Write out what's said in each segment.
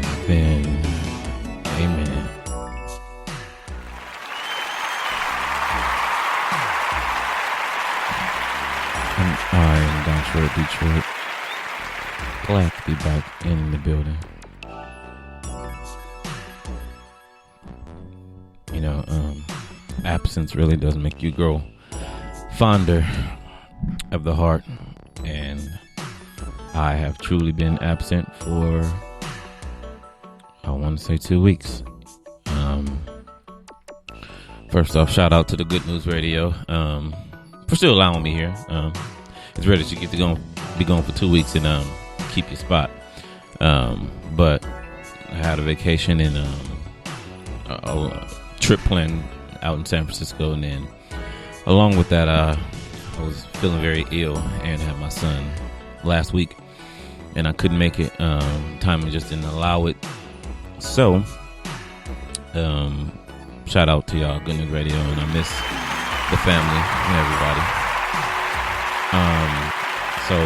has been. Amen. And I am Don Detroit. Glad to be back in the building. You know, absence really does make you grow fonder of the heart, and I have truly been absent for, I want to say, 2 weeks. First off, shout out to the Good News Radio for still allowing me here. It's rare that you get to be gone for 2 weeks and keep your spot. But I had a vacation and a trip planned out in San Francisco, and then along with that, I was feeling very ill and had my son last week, and I couldn't make it. Timing just didn't allow it. So, shout out to y'all, Good News Radio, and I miss the family and everybody. So,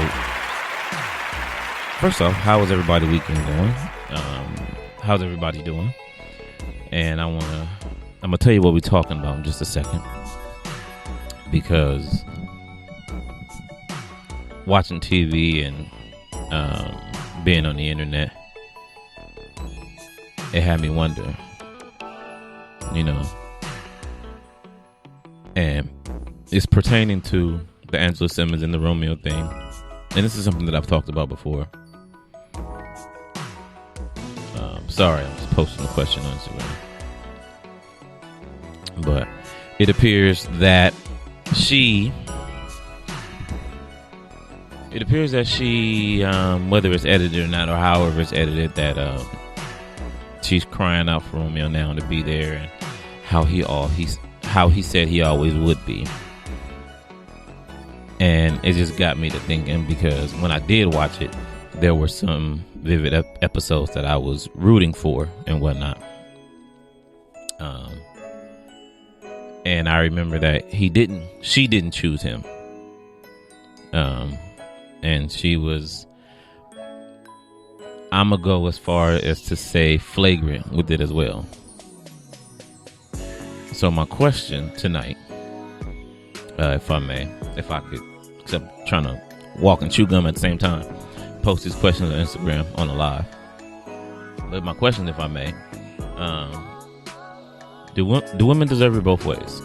first off, how was everybody's weekend going? How's everybody doing? And I'm gonna tell you what we're talking about in just a second, because watching TV and being on the internet, it had me wonder, you know, and it's pertaining to the Angela Simmons and the Romeo thing, and this is something that I've talked about before. Sorry, I'm just posting a question on Instagram. But it appears that she, whether it's edited or not, or however it's edited, that she's crying out for Romeo now to be there, and how he said he always would be. And it just got me to thinking, because when I did watch it, there were some vivid episodes that I was rooting for and whatnot. And I remember that she didn't choose him. And she was, I'm going to go as far as to say flagrant with it as well. So my question tonight, if I could, except trying to walk and chew gum at the same time, post these questions on Instagram on the live. But my question, if I may, do women deserve it both ways?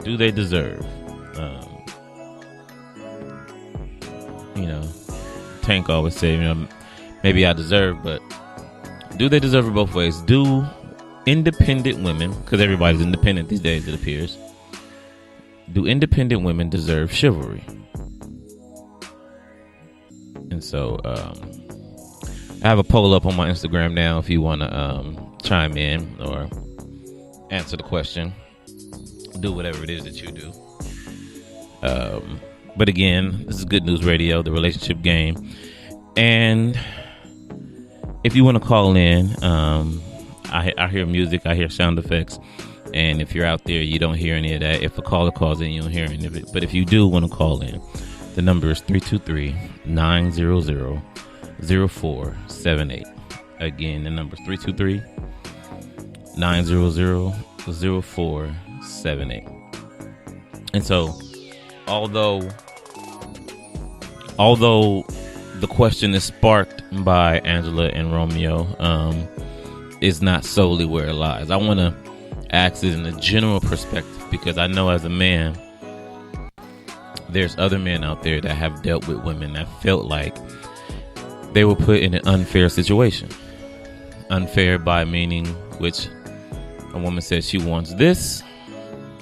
Do they deserve? Tank always say, maybe I deserve, but do they deserve it both ways? Do independent women, because everybody's independent these days, it appears, do independent women deserve chivalry? And so, I have a poll up on my Instagram now if you want to chime in or answer the question. Do whatever it is that you do. But again, this is Good News Radio, the relationship game. And if you want to call in, I hear music, I hear sound effects. And if you're out there, you don't hear any of that. If a caller calls in, you don't hear any of it. But if you do want to call in, the number is 323-900-0478. Again, the number is 323-900-0478. And so, although the question is sparked by Angela and Romeo, is not solely where it lies. I want to ask it in a general perspective, because I know as a man, there's other men out there that have dealt with women that felt like they were put in an unfair situation. Unfair by meaning which a woman says she wants this,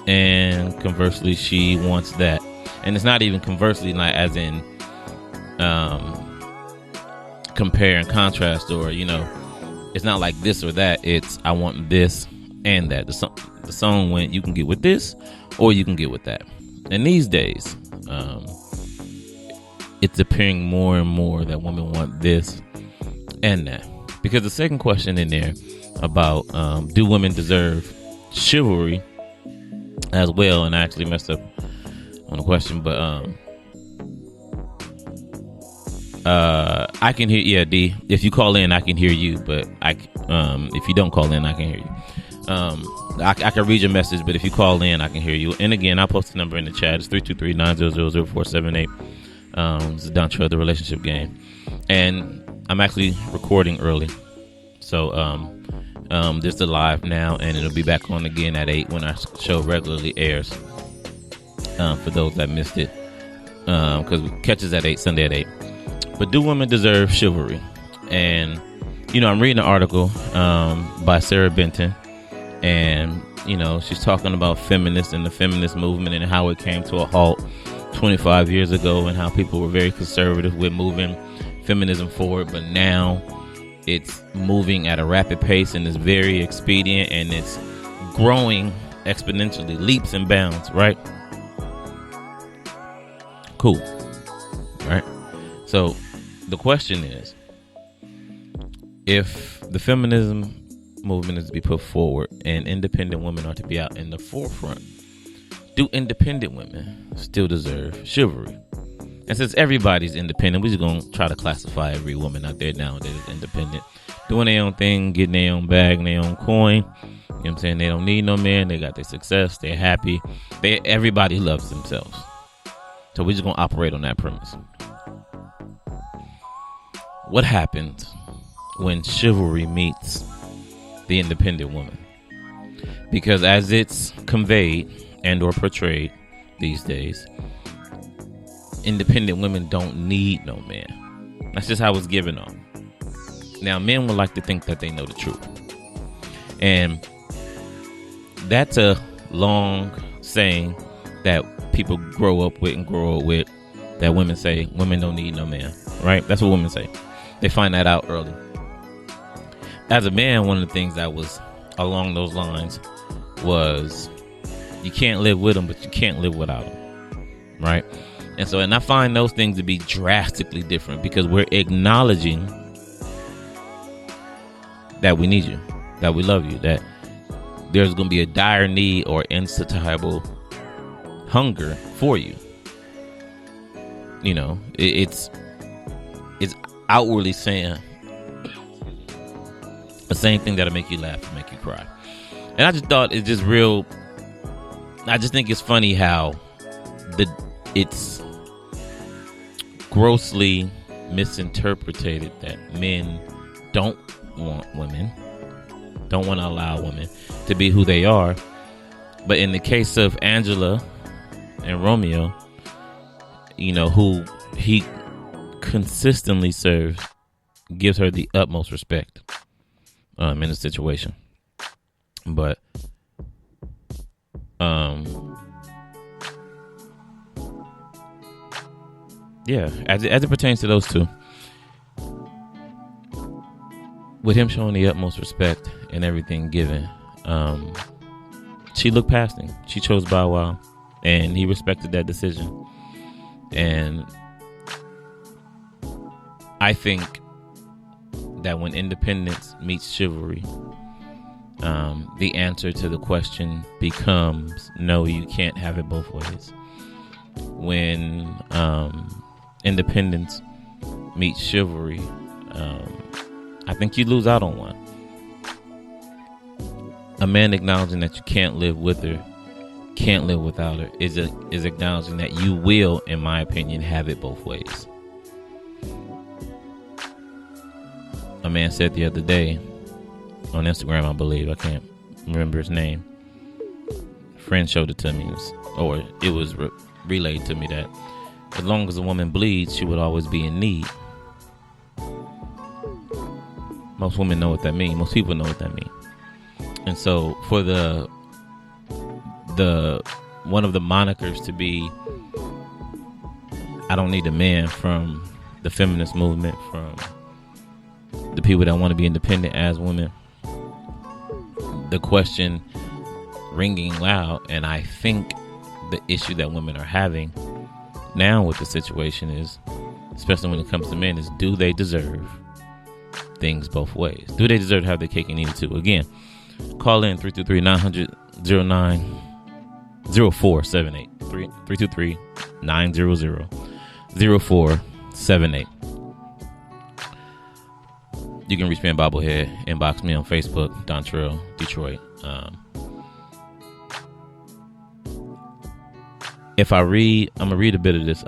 and conversely she wants that. And it's not even conversely, like as in compare and contrast, or it's not like this or that. It's I want this and that. The song went, you can get with this or you can get with that. And these days, it's appearing more and more that women want this and that. Because the second question in there about do women deserve chivalry as well, and I actually messed up on the question, but I can hear. Yeah, D. If you call in, I can hear you. But if you don't call in, I can hear you. I can read your message, but if you call in, I can hear you. And again, I'll post the number in the chat. It's 323-900-0478. This is Dontre, the relationship game, and I'm actually recording early, so this is live now, and it'll be back on again at 8 when our show regularly airs. For those that missed it, because it catches at 8 Sunday at 8. But do women deserve chivalry? And I'm reading an article by Sarah Benton. And, she's talking about feminists and the feminist movement and how it came to a halt 25 years ago and how people were very conservative with moving feminism forward. But now it's moving at a rapid pace and it's very expedient and it's growing exponentially, leaps and bounds, right? Cool. Right? So the question is, if the feminism movement is to be put forward and independent women are to be out in the forefront, do independent women still deserve chivalry? And since everybody's independent, we're just going to try to classify every woman out there nowadays as independent, doing their own thing, getting their own bag and their own coin. You know what I'm saying? They don't need no man. They got their success. They're happy. Everybody loves themselves. So we're just going to operate on that premise. What happens when chivalry meets the independent woman? Because as it's conveyed and or portrayed these days, independent women don't need no man. That's just how it's given off. Now, men would like to think that they know the truth. And that's a long saying that people grow up with, that women say women don't need no man, right? That's what women say. They find that out early. As a man, one of the things that was along those lines was you can't live with them, but you can't live without them, right? And I find those things to be drastically different because we're acknowledging that we need you, that we love you, that there's going to be a dire need or insatiable hunger for you. It's outwardly saying the same thing that'll make you laugh and make you cry. And I just thought it's just real. I just think it's funny how it's grossly misinterpreted that men don't want women, don't want to allow women to be who they are. But in the case of Angela and Romeo, who he consistently serves, gives her the utmost respect in the situation. But yeah, as it pertains to those two, with him showing the utmost respect and everything given, she looked past him. She chose Bow Wow, and he respected that decision. And I think that when independence meets chivalry, the answer to the question becomes no, you can't have it both ways. When independence meets chivalry, I think you lose out on one. A man acknowledging that you can't live with her, can't live without her, is acknowledging that you will, in my opinion, have it both ways. A man said the other day on Instagram, I believe, I can't remember his name. A friend showed it to me, it was relayed to me that as long as a woman bleeds, she would always be in need. Most women know what that means. Most people know what that means. And so for the one of the monikers to be I don't need a man from the feminist movement, from the people that want to be independent as women, the question ringing loud, and I think the issue that women are having now with the situation is, especially when it comes to men, is do they deserve things both ways? Do they deserve to have their cake and eat it too? Again, call in 323-900-0478. 323-900-0478. You can reach me at Bobblehead. Inbox me on Facebook, Dontrell Detroit. If I read, I'm gonna read a bit of this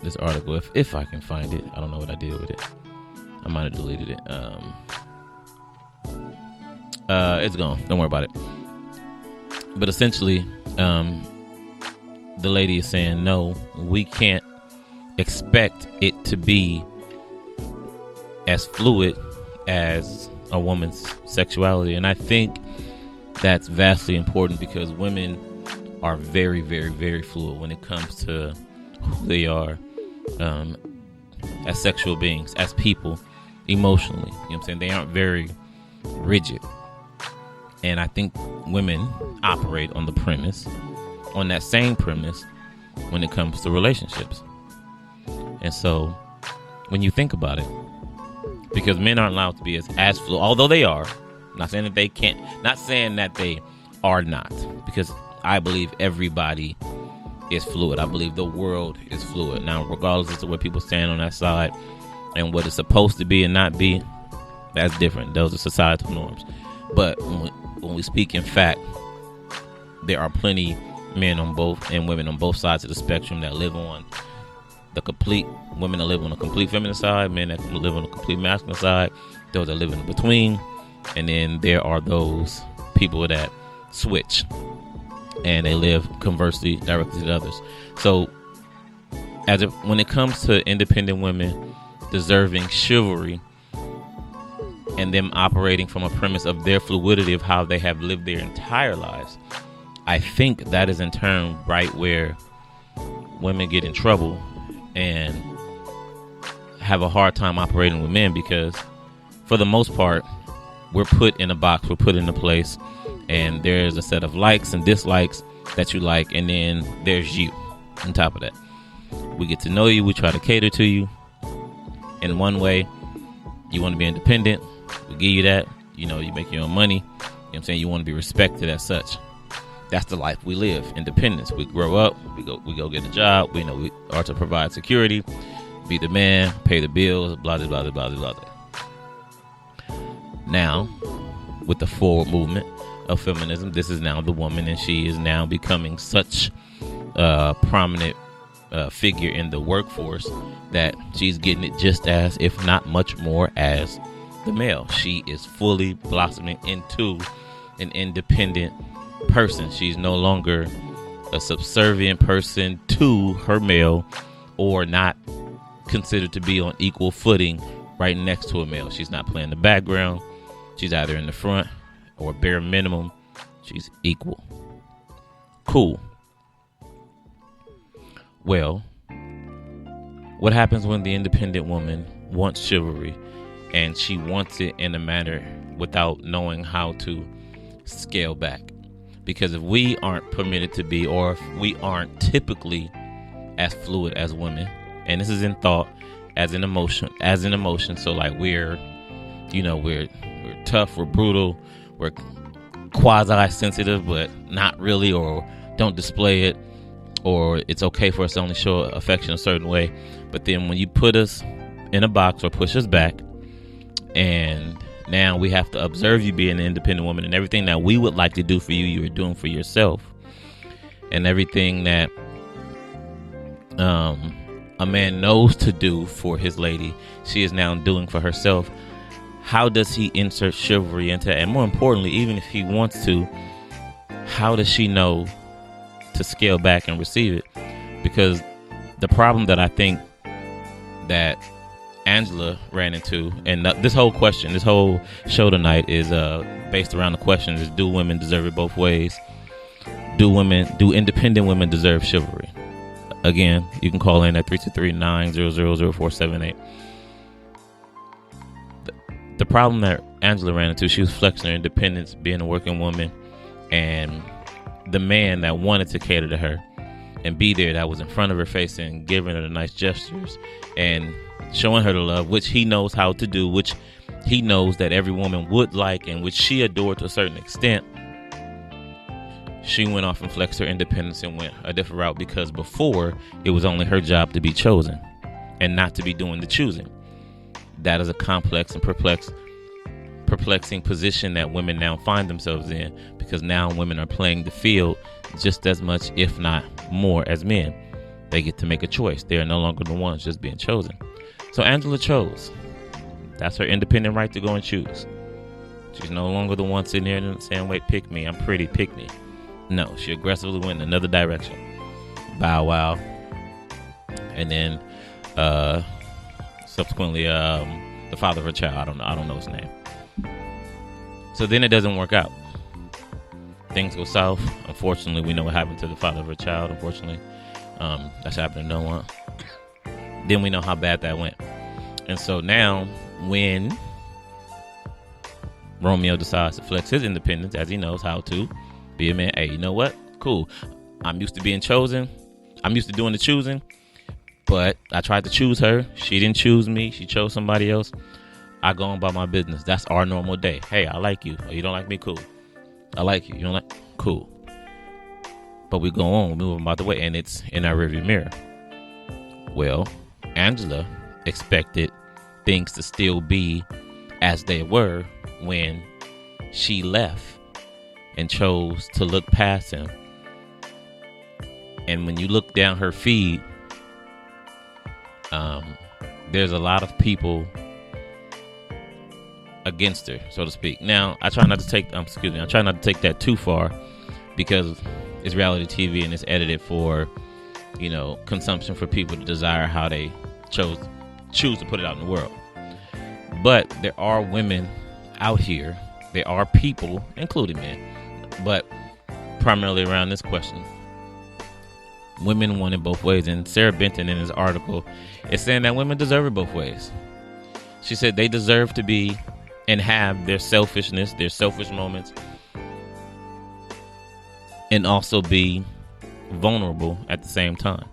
this article if I can find it. I don't know what I did with it. I might have deleted it. It's gone. Don't worry about it. But essentially, the lady is saying, no, we can't expect it to be as fluid as a woman's sexuality. And I think that's vastly important because women are very, very, very fluid when it comes to who they are as sexual beings, as people, emotionally. You know what I'm saying? They aren't very rigid. And I think women operate on that same premise when it comes to relationships. And so when you think about it, because men aren't allowed to be as fluid, although they are, not saying that they can't, not saying that they are not, because I believe everybody is fluid. I believe the world is fluid. Now, regardless as to where people stand on that side and what it's supposed to be and not be, that's different. Those are societal norms. But when we speak in fact, there are plenty men on both and women on both sides of the spectrum that live on the complete, women that live on the complete feminine side, men that live on the complete masculine side, those that live in between, and then there are those people that switch and they live conversely directly to others. So when it comes to independent women deserving chivalry and them operating from a premise of their fluidity of how they have lived their entire lives, I think that is in turn right where women get in trouble and have a hard time operating with men, because for the most part, we're put in a box, we're put in a place, and there's a set of likes and dislikes that you like, and then there's you on top of that. We get to know you, we try to cater to you in one way. You want to be independent, we give you that. You know, you make your own money. You know what I'm saying? You want to be respected as such. That's the life we live, independence. We grow up, we go get a job. We know we are to provide security, be the man, pay the bills, blah, blah, blah, blah, blah, blah. Now, with the forward movement of feminism, this is now the woman, and she is now becoming such a prominent figure in the workforce that she's getting it just as, if not much more, as the male. She is fully blossoming into an independent person. She's no longer a subservient person to her male, or not considered to be on equal footing right next to a male. She's not playing the background. She's either in the front or bare minimum, she's equal. Cool. Well, what happens when the independent woman wants chivalry and she wants it in a manner without knowing how to scale back? Because if we aren't permitted to be, or if we aren't typically as fluid as women, and this is in thought, as in emotion, so like we're tough, we're brutal, we're quasi-sensitive, but not really, or don't display it, or it's okay for us to only show affection a certain way. But then when you put us in a box or push us back, and now we have to observe you being an independent woman, and everything that we would like to do for you, you are doing for yourself, and everything that a man knows to do for his lady, she is now doing for herself. How does he insert chivalry into that? And more importantly, even if he wants to, how does she know to scale back and receive it? Because the problem that I think that Angela ran into, and this whole show tonight is based around the question is, do women deserve it both ways? Do independent women deserve chivalry? Again, you can call in at 323-900-0478. The problem that Angela ran into, she was flexing her independence, being a working woman, and the man that wanted to cater to her and be there, that was in front of her face and giving her the nice gestures and showing her the love, which he knows how to do, which he knows that every woman would like, and which she adored to a certain extent. She went off and flexed her independence and went a different route, because before it was only her job to be chosen and not to be doing the choosing. that is a complex and perplexing position that women now find themselves in, because now women are playing the field just as much, if not more, as men. They get to make a choice. They are no longer the ones just being chosen. So Angela chose. That's her independent right to go and choose. She's no longer the one sitting there saying, wait, pick me. I'm pretty, pick me. No, she aggressively went in another direction. Bow Wow. And then subsequently the father of her child. I don't know his name. So then it doesn't work out. Things go south. Unfortunately, we know what happened to the father of her child. Unfortunately, that's happened to no one. Then we know how bad that went. And so now, when Romeo decides to flex his independence, as he knows how to be a man, hey, you know what? Cool. I'm used to being chosen. I'm used to doing the choosing. But I tried to choose her. She didn't choose me. She chose somebody else. I go on about my business. That's our normal day. Hey, I like you. Oh, you don't like me? Cool. I like you. You don't like? Cool. But we go on. We move about the way. And it's in our rearview mirror. Well, Angela expected things to still be as they were when she left and chose to look past him. And when you look down her feed, there's a lot of people against her, so to speak. Now, I try not to take that too far, because it's reality TV and it's edited for, consumption, for people to desire how they choose to put it out in the world. But there are women out here. There are people, including men, but primarily around this question. Women want it both ways. And Sarah Benton in his article is saying that women deserve it both ways. She said they deserve to be and have their selfishness, their selfish moments, and also be vulnerable at the same time.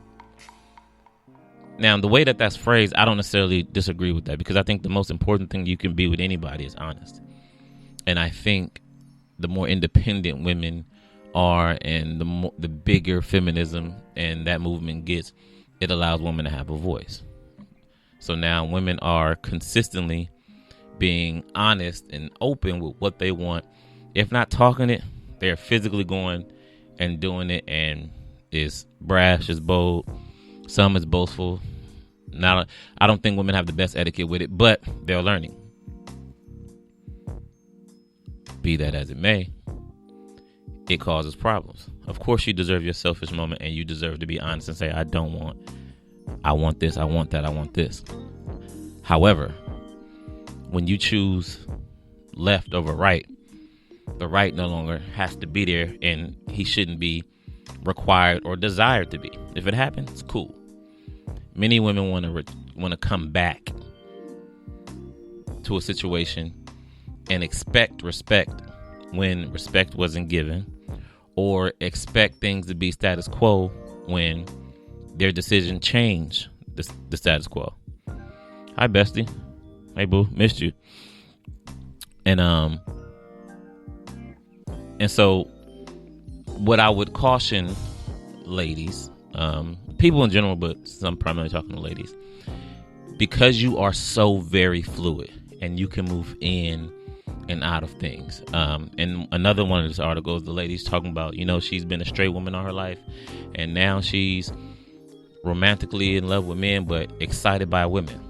Now, the way that that's phrased, I don't necessarily disagree with that, because I think the most important thing you can be with anybody is honest. And I think the more independent women are, and the bigger feminism and that movement gets, it allows women to have a voice. So now women are consistently being honest and open with what they want. If not talking it, they're physically going and doing it, and is brash, is bold, some is boastful. Now, I don't think women have the best etiquette with it, but they're learning. Be that as it may, it causes problems. Of course, you deserve your selfish moment, and you deserve to be honest and say, I want this, I want that, I want this. However, when you choose left over right, the right no longer has to be there, and he shouldn't be required or desired to be. If it happens, cool. Many women want to come back to a situation and expect respect when respect wasn't given, or expect things to be status quo when their decision changed the status quo. Hi, bestie. Hey, boo. Missed you. And so what I would caution ladies, people in general, but I'm primarily talking to ladies, because you are so very fluid and you can move in and out of things. And another one of this articles, the lady's talking about, she's been a straight woman all her life, and now she's romantically in love with men, but excited by women.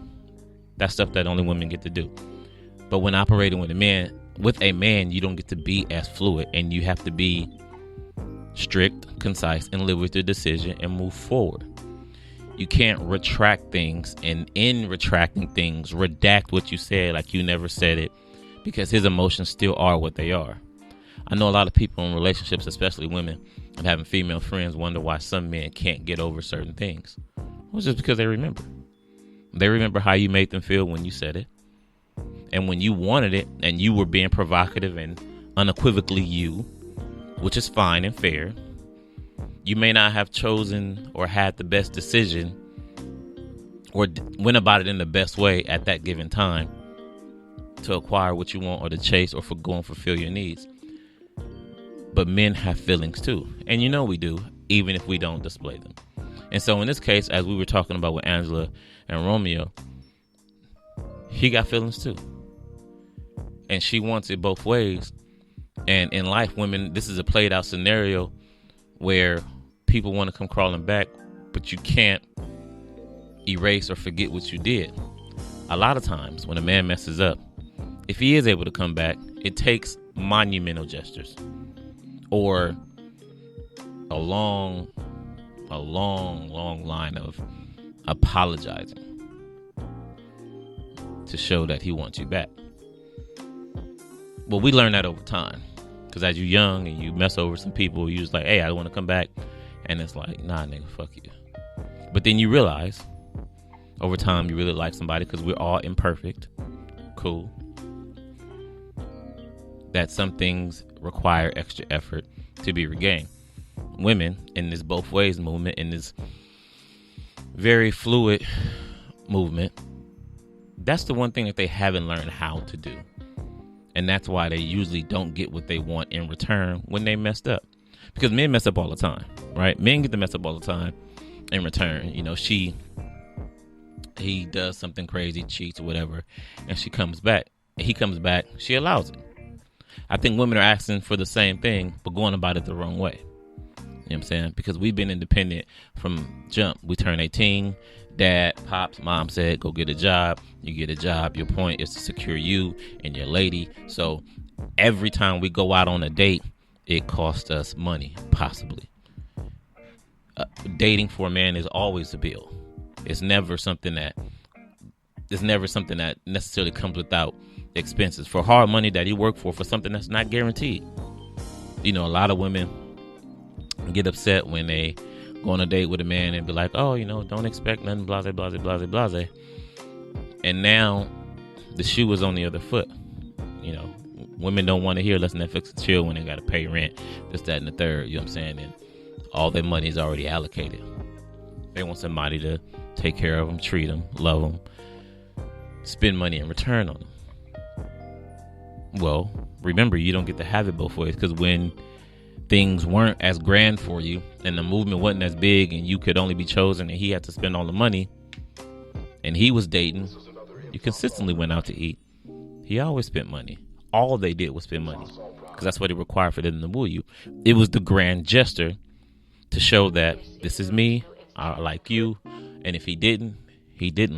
That's stuff that only women get to do. But when operating with a man, you don't get to be as fluid, and you have to be strict, concise, and live with your decision and move forward. You can't retract things, and in retracting things, redact what you said like you never said it, because his emotions still are what they are. I know a lot of people in relationships, especially women, and having female friends, wonder why some men can't get over certain things. Well, it's just because they remember. They remember how you made them feel when you said it, and when you wanted it, and you were being provocative and unequivocally you, which is fine and fair. You may not have chosen or had the best decision or went about it in the best way at that given time to acquire what you want, or to chase, or for go and fulfill your needs. But men have feelings too. And we do, even if we don't display them. And so in this case, as we were talking about with Angela and Romeo, he got feelings too. And she wants it both ways. And in life, women, this is a played out scenario where people want to come crawling back, but you can't erase or forget what you did. A lot of times when a man messes up, if he is able to come back, it takes monumental gestures or a long line of apologizing to show that he wants you back. Well, we learn that over time, because as you're young and you mess over some people, you just like, hey, I want to come back, and it's like, nah, nigga, fuck you. But then you realize over time you really like somebody, because we're all imperfect. Cool. That some things require extra effort to be regained. Women in this both ways movement, in this very fluid movement, that's the one thing that they haven't learned how to do. And that's why they usually don't get what they want in return when they messed up. Because men mess up all the time, right? Men get to mess up all the time in return. You know, he does something crazy, cheats or whatever, and she comes back. He comes back, she allows it. I think women are asking for the same thing, but going about it the wrong way. You know what I'm saying? Because we've been independent from jump. We turn 18. Dad, pops, mom said, go get a job. You get a job. Your point is to secure you and your lady. So every time we go out on a date, it costs us money, possibly. Dating for a man is always a bill. It's never something that necessarily comes without expenses. For hard money that you work for something that's not guaranteed. You know, a lot of women get upset when they go on a date with a man and be like, oh, you know, don't expect nothing, blase, blase, blase, blase. And now the shoe is on the other foot. You know, women don't want to hear less Netflix and chill when they got to pay rent, this, that, and the third. You know what I'm saying? And all their money is already allocated. They want somebody to take care of them, treat them, love them, spend money in return on them. Well, remember, you don't get to have it both ways, because when things weren't as grand for you and the movement wasn't as big and you could only be chosen and he had to spend all the money and he was dating, you consistently went out to eat. He always spent money. All they did was spend money, because that's what it required for them to woo you. It was the grand gesture to show that this is me, I like you, and if he didn't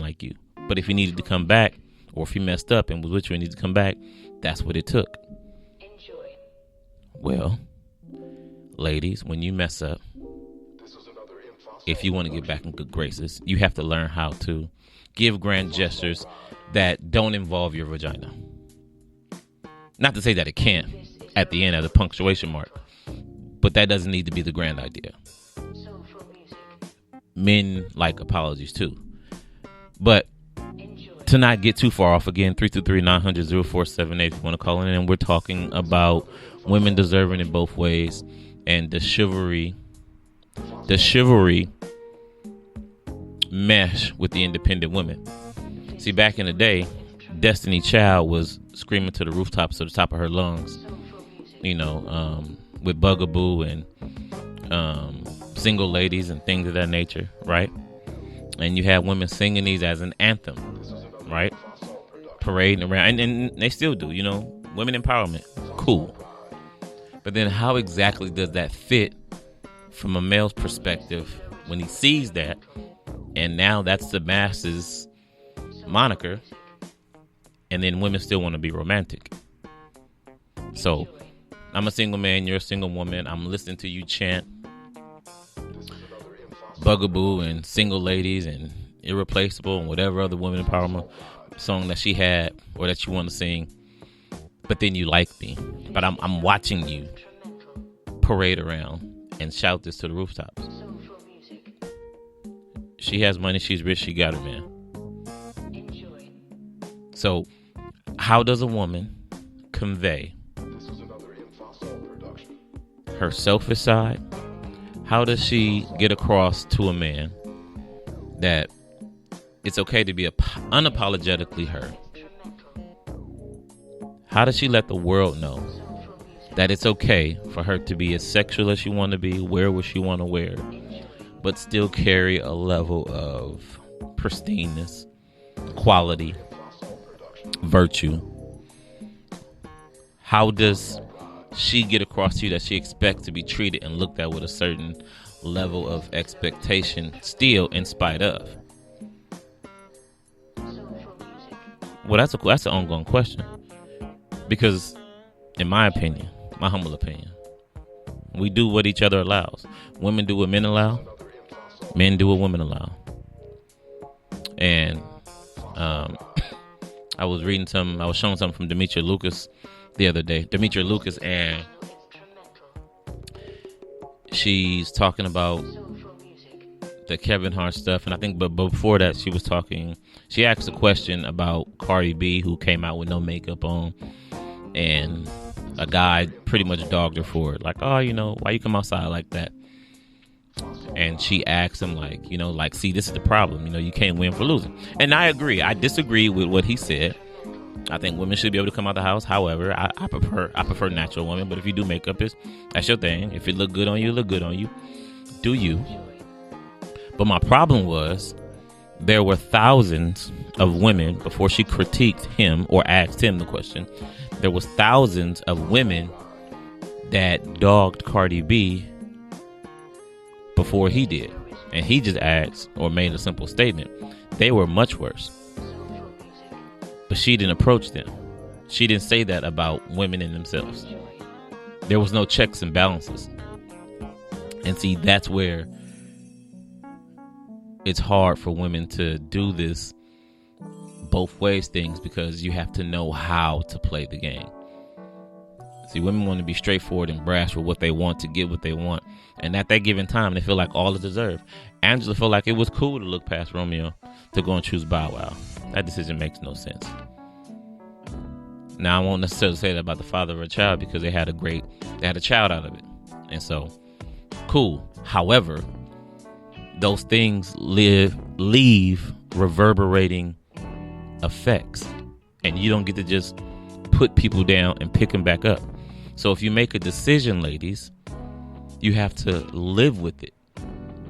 like you. But if he needed to come back, or if he messed up and was with you and needed to come back, that's what it took. Well, ladies, when you mess up, if you want to get back in good graces, you have to learn how to give grand gestures that don't involve your vagina. Not to say that it can't at the end of the punctuation mark, but that doesn't need to be the grand idea. Men like apologies too. But to not get too far off, again, 323-900-0478 if you want to call in. And we're talking about women deserving in both ways, and the chivalry mesh with the independent women. See, back in the day, Destiny Child was screaming to the rooftops, to the top of her lungs, you know, with Bugaboo and single ladies and things of that nature, right? And you have women singing these as an anthem, right? Parading around, and they still do, you know, women empowerment, cool. But then how exactly does that fit from a male's perspective when he sees that, and now that's the masses moniker, and then women still want to be romantic? So I'm a single man, you're a single woman, I'm listening to you chant Bugaboo and Single Ladies and Irreplaceable and whatever other women empowerment song that she had or that you want to sing, but then you like me, but I'm watching you parade around and shout this to the rooftops. She has money, she's rich, she got her man. So how does a woman convey her selfish side? How does she get across to a man that it's okay to be unapologetically her? How does she let the world know that it's okay for her to be as sexual as she want to be, wear what she want to wear, but still carry a level of pristineness, quality, virtue, how does she get across to you that she expects to be treated and looked at with a certain level of expectation still in spite of? Well, that's an ongoing question, because in my opinion, my humble opinion, we do what each other allows. Women do what men allow. Men do what women allow. And I was showing something from Demetria Lucas the other day. Demetria Lucas, and she's talking about the Kevin Hart stuff. And I think, but before that, she asked a question about Cardi B, who came out with no makeup on. And a guy pretty much dogged her for it. Like, oh, why you come outside like that? And she asked him, see, this is the problem. You can't win for losing. And I agree. I disagree with what he said. I think women should be able to come out the house. However, I prefer natural women. But if you do makeup, that's your thing. If it look good on you, look good on you. Do you? But my problem was, there were thousands of women, before she critiqued him or asked him the question, there was thousands of women that dogged Cardi B before he did. And he just asked or made a simple statement. They were much worse. But she didn't approach them. She didn't say that about women in themselves. There was no checks and balances. And see, that's where it's hard for women to do this both ways things, because you have to know how to play the game. See, women want to be straightforward and brash with what they want to get what they want. And at that given time, they feel like all is deserved. Angela felt like it was cool to look past Romeo to go and choose Bow Wow. That decision makes no sense. Now, I won't necessarily say that about the father of a child, because they had a child out of it. And so, cool. However, those things leave reverberating effects, and you don't get to just put people down and pick them back up. So if you make a decision, ladies, you have to live with it.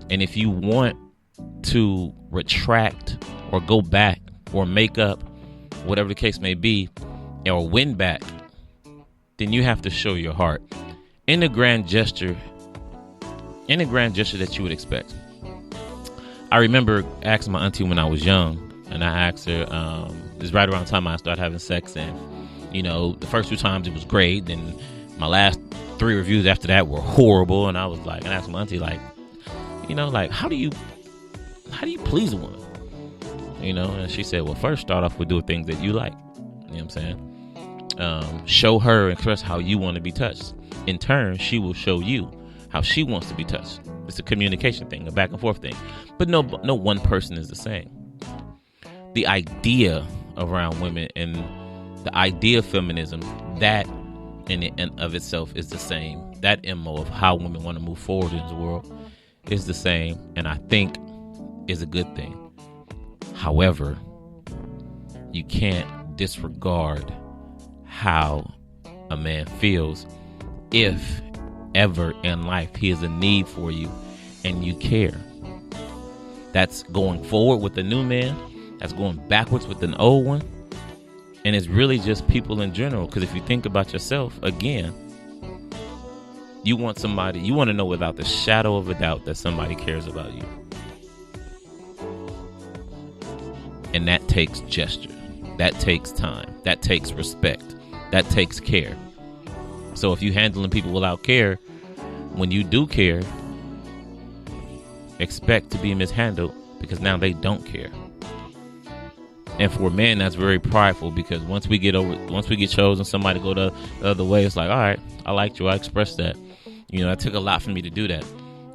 And if you want to retract or go back or make up, whatever the case may be, or win back, then you have to show your heart in a grand gesture that you would expect. I remember asking my auntie when I was young, and I asked her, this right around the time I started having sex, and the first 2 times it was great, then my last 3 reviews after that were horrible. And I was like, and I asked my auntie, how do you please a woman? And she said, well, first start off with doing things that you like. You know what I'm saying? Show her, express how you want to be touched. In turn, she will show you how she wants to be touched. It's a communication thing, a back and forth thing. But no one person is the same. The idea around women and the idea of feminism, that in and of itself is the same. That MO of how women want to move forward in the world is the same, and I think is a good thing. However, you can't disregard how a man feels if ever in life he is a need for you and you care. That's going forward with the new man, that's going backwards with an old one, and it's really just people in general. Because if you think about yourself again, you want to know without the shadow of a doubt that somebody cares about you. And that takes gesture, that takes time, that takes respect, that takes care. So if you're handling people without care, when you do care, expect to be mishandled, because now they don't care. And for men, that's very prideful, because once we get chosen, somebody go the other way, it's like, all right, I liked you, I expressed that. It took a lot for me to do that.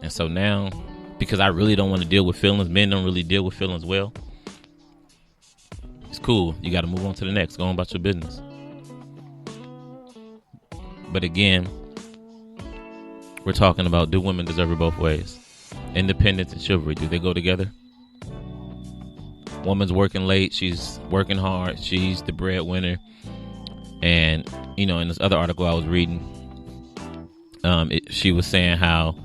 And so now, because I really don't want to deal with feelings, men don't really deal with feelings well. It's cool. You got to move on to the next. Go on about your business. But again, we're talking about, do women deserve it both ways? Independence and chivalry, do they go together? Woman's working late, she's working hard, she's the breadwinner. And, in this other article I was reading, she was saying how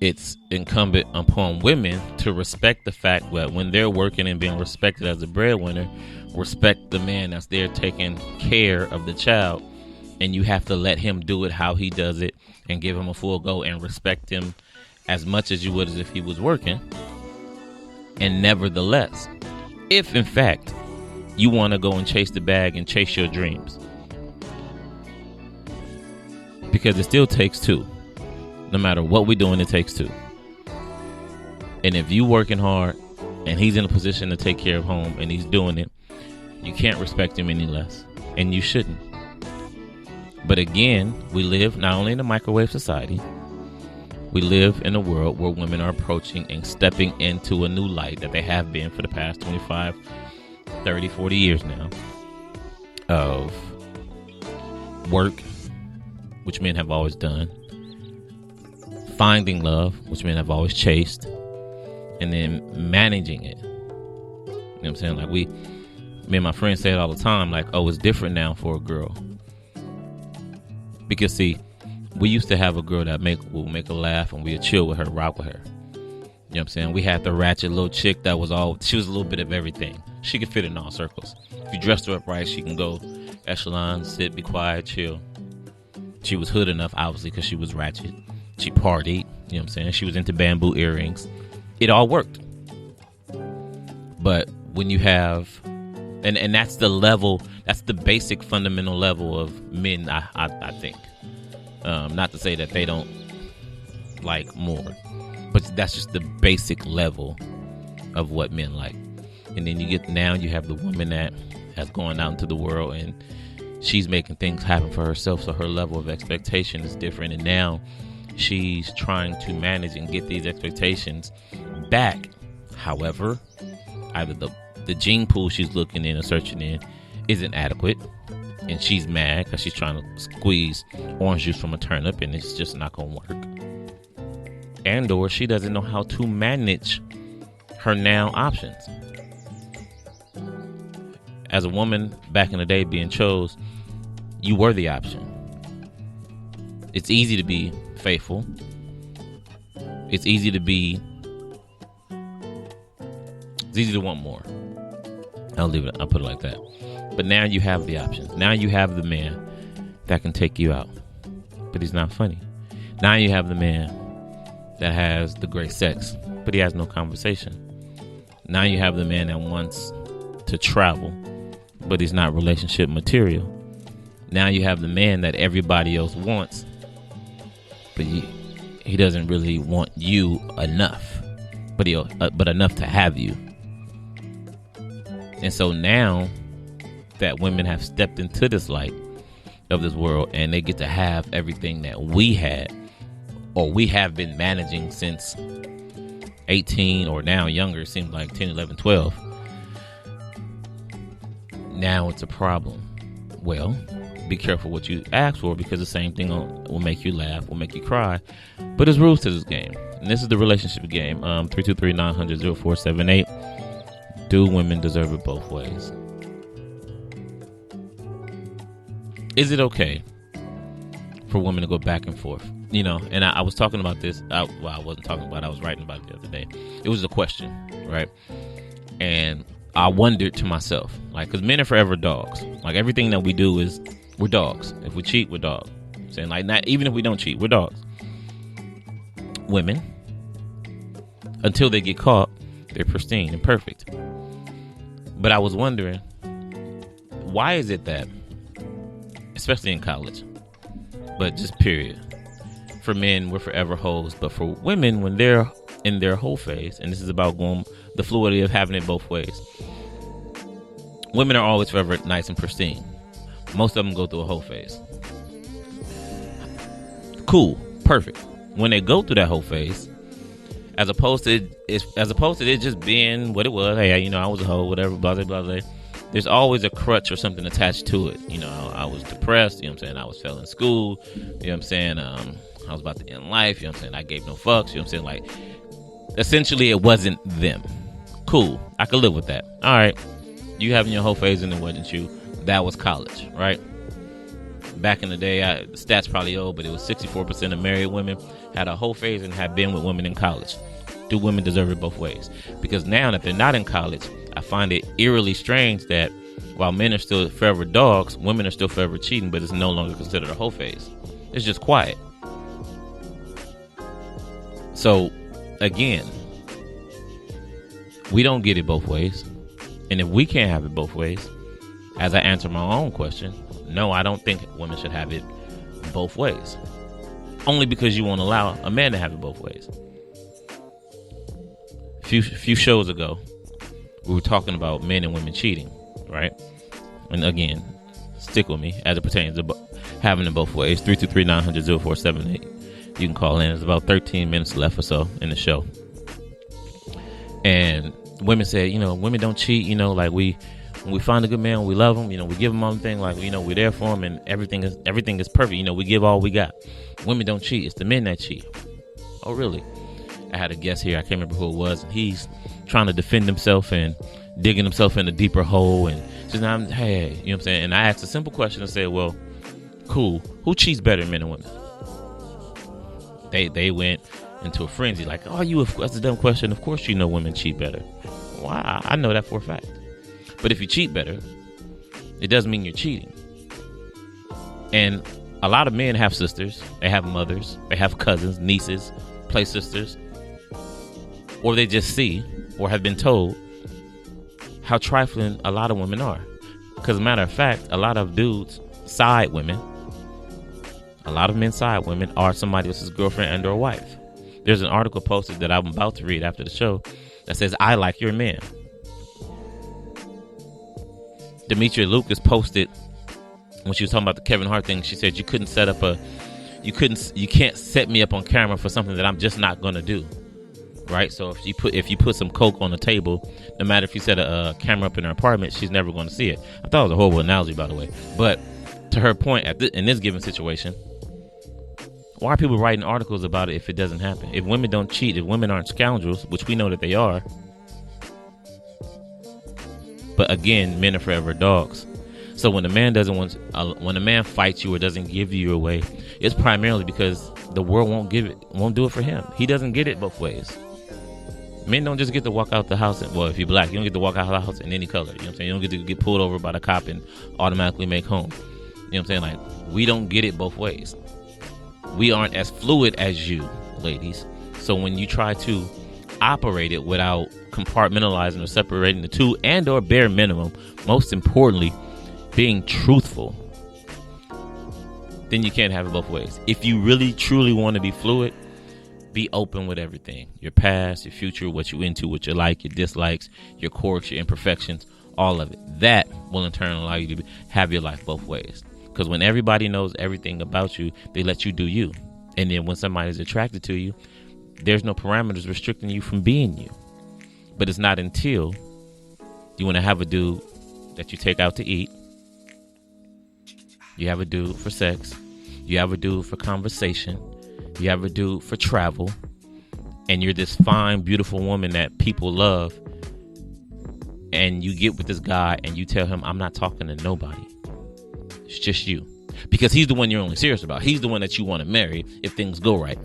it's incumbent upon women to respect the fact that when they're working and being respected as a breadwinner, respect the man that's there taking care of the child. And you have to let him do it how he does it and give him a full go and respect him as much as you would as if he was working. And nevertheless, if in fact you want to go and chase the bag and chase your dreams, because it still takes two. No matter what we're doing, it takes two. And if you working hard and he's in a position to take care of home and he's doing it, you can't respect him any less. And you shouldn't. But again, we live not only in a microwave society, we live in a world where women are approaching and stepping into a new light that they have been for the past 25, 30, 40 years now of work, which men have always done, finding love, which men have always chased, and then managing it. You know what I'm saying? Like me and my friends say it all the time, like, oh, it's different now for a girl. Because see, we used to have a girl that will make her laugh and we'd chill with her, rock with her. You know what I'm saying? We had the ratchet little chick that she was a little bit of everything. She could fit in all circles. If you dressed her up right, she can go echelon, sit, be quiet, chill. She was hood enough, obviously, because she was ratchet. She partied, you know what I'm saying? She was into bamboo earrings. It all worked. But when you have, and that's the level, that's the basic fundamental level of men, I think. Not to say that they don't like more, but that's just the basic level of what men like. And then you have the woman that has gone out into the world and she's making things happen for herself. So her level of expectation is different. And now she's trying to manage and get these expectations back. However, either the gene pool she's looking in or searching in isn't adequate, and she's mad because she's trying to squeeze orange juice from a turnip and it's just not going to work. And or she doesn't know how to manage her now options. As a woman back in the day being chose, you were the option. It's easy to be faithful. It's easy to want more. I'll put it like that. But now you have the options. Now you have the man that can take you out, but he's not funny. Now you have the man that has the great sex, but he has no conversation. Now you have the man that wants to travel, but he's not relationship material. Now you have the man that everybody else wants, but he doesn't really want you enough, but enough to have you. And so now that women have stepped into this light of this world and they get to have everything that we had, or we have been managing since 18 or now younger, it seems like 10, 11, 12. Now it's a problem. Well, be careful what you ask for, because the same thing will make you laugh, will make you cry. But there's rules to this game. And this is the relationship game. 323-900-0478. Do women deserve it both ways? Is it okay for women to go back and forth? You know, and I was talking about this. I wasn't talking about it. I was writing about it the other day. It was a question, right? And I wondered to myself, like, because men are forever dogs. Like, everything that we do is, we're dogs. If we cheat, we're dogs. Saying, like, not even if we don't cheat, we're dogs. Women, until they get caught, they're pristine and perfect. But I was wondering, why is it that, especially in college, but just period, for men, we're forever hoes, but for women, when they're in their whole phase, and this is about going the fluidity of having it both ways, women are always forever nice and pristine. Most of them go through a whole phase. Cool, perfect. When they go through that whole phase, as opposed to it just being what it was, hey, you know, I was a hoe, whatever, blah, blah, blah, blah. There's always a crutch or something attached to it. You know, I was depressed, you know what I'm saying? I was failing school, you know what I'm saying? I was about to end life, you know what I'm saying? I gave no fucks, you know what I'm saying? Like, essentially, it wasn't them. Cool, I could live with that. All right, you having your whole phase and it wasn't you. That was college, right? Back in the day, the stats probably old, but it was 64% of married women had a whole phase and had been with women in college. Do women deserve it both ways? Because now that they're not in college, I find it eerily strange that while men are still forever dogs, women are still forever cheating, but it's no longer considered a whole phase. It's just quiet. So, again, we don't get it both ways. And if we can't have it both ways, as I answer my own question, no, I don't think women should have it both ways. Only because you won't allow a man to have it both ways. A few shows ago, we were talking about men and women cheating, right? And again, stick with me as it pertains to having it both ways. 323-900-0478. You can call in. There's about 13 minutes left or so in the show. And women say, women don't cheat. Like when we find a good man, we love him. We give him everything. Like, we're there for him, and everything is perfect. We give all we got. Women don't cheat. It's the men that cheat. Oh, really? I had a guest here. I can't remember who it was. And he's trying to defend himself and digging himself in a deeper hole. And just now, hey, you know what I'm saying? And I asked a simple question and said, well, cool. Who cheats better, men and women? They went into a frenzy. Like, that's a dumb question. Of course women cheat better. Wow, I know that for a fact. But if you cheat better, it doesn't mean you're cheating. And a lot of men have sisters. They have mothers. They have cousins, nieces, play sisters. Or they just see or have been told how trifling a lot of women are. Because as a matter of fact, a lot of dudes side women. A lot of men side women are somebody else's girlfriend and or wife. There's an article posted that I'm about to read after the show that says, I like your man. Demetria Lucas posted when she was talking about the Kevin Hart thing. She said you can't set me up on camera for something that I'm just not gonna do. Right? So if you put some coke on the table, no matter if you set a camera up in her apartment, she's never going to see it. I thought it was a horrible analogy, by the way. But to her point, in this given situation, why are people writing articles about it if it doesn't happen? If women don't cheat, if women aren't scoundrels, which we know that they are. But again, men are forever dogs. So when a man when a man fights you or doesn't give you your way, it's primarily because the world won't do it for him. He doesn't get it both ways. Men don't just get to walk out the house. If you're black, you don't get to walk out the house in any color. You know what I'm saying? You don't get to get pulled over by the cop and automatically make home. You know what I'm saying? Like, we don't get it both ways. We aren't as fluid as you, ladies. So when you try to operate it without compartmentalizing or separating the two, and or bare minimum, most importantly, being truthful, then you can't have it both ways. If you really truly want to be fluid, be open with everything. Your past, your future, what you into, what you like, your dislikes, your quirks, your imperfections, all of it. That will in turn allow you to have your life both ways. Because when everybody knows everything about you, they let you do you. And then when somebody's attracted to you, there's no parameters restricting you from being you. But it's not until you want to have a dude that you take out to eat, you have a dude for sex, you have a dude for conversation, you have a dude for travel, and you're this fine, beautiful woman that people love, and you get with this guy and you tell him, I'm not talking to nobody. It's just you. Because he's the one you're only serious about. He's the one that you want to marry if things go right.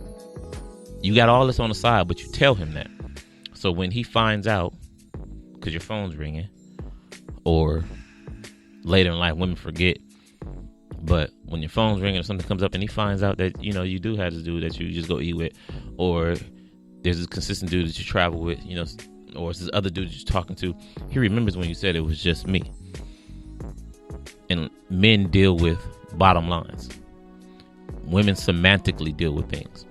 You got all this on the side, but you tell him that. So when he finds out, because your phone's ringing, or later in life, women forget, but when your phone's ringing or something comes up and he finds out that, you do have this dude that you just go eat with, or there's this consistent dude that you travel with, or it's this other dude that you're talking to, he remembers when you said it was just me. And men deal with bottom lines. Women semantically deal with things.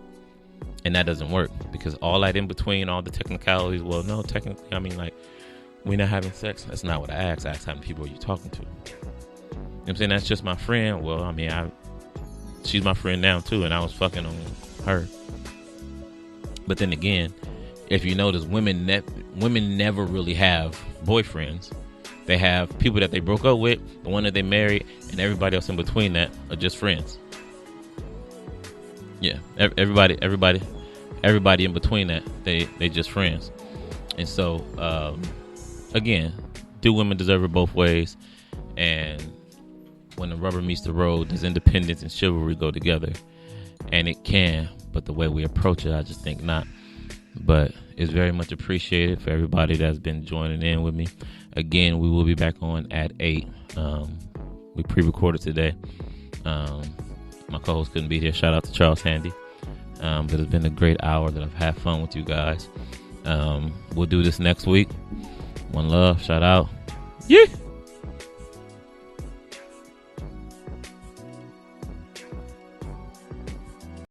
And that doesn't work, because all that in between, all the technicalities, well, no, technically, we're not having sex. That's not what I asked. I asked how many people are you talking to? You know what I'm saying? That's just my friend. Well, she's my friend now too, and I was fucking on her. But then again, if you notice, women never really have boyfriends. They have people that they broke up with, the one that they married, and everybody else in between that are just friends. Yeah, everybody in between that, they just friends. And so, again, do women deserve it both ways? And when the rubber meets the road, does independence and chivalry go together? And it can, but the way we approach it, I just think not. But it's very much appreciated for everybody that's been joining in with me. Again, we will be back on at 8. We pre-recorded today. My co-host couldn't be here. Shout out to Charles Handy. But it's been a great hour that I've had fun with you guys. We'll do this next week. One love. Shout out. Yeah.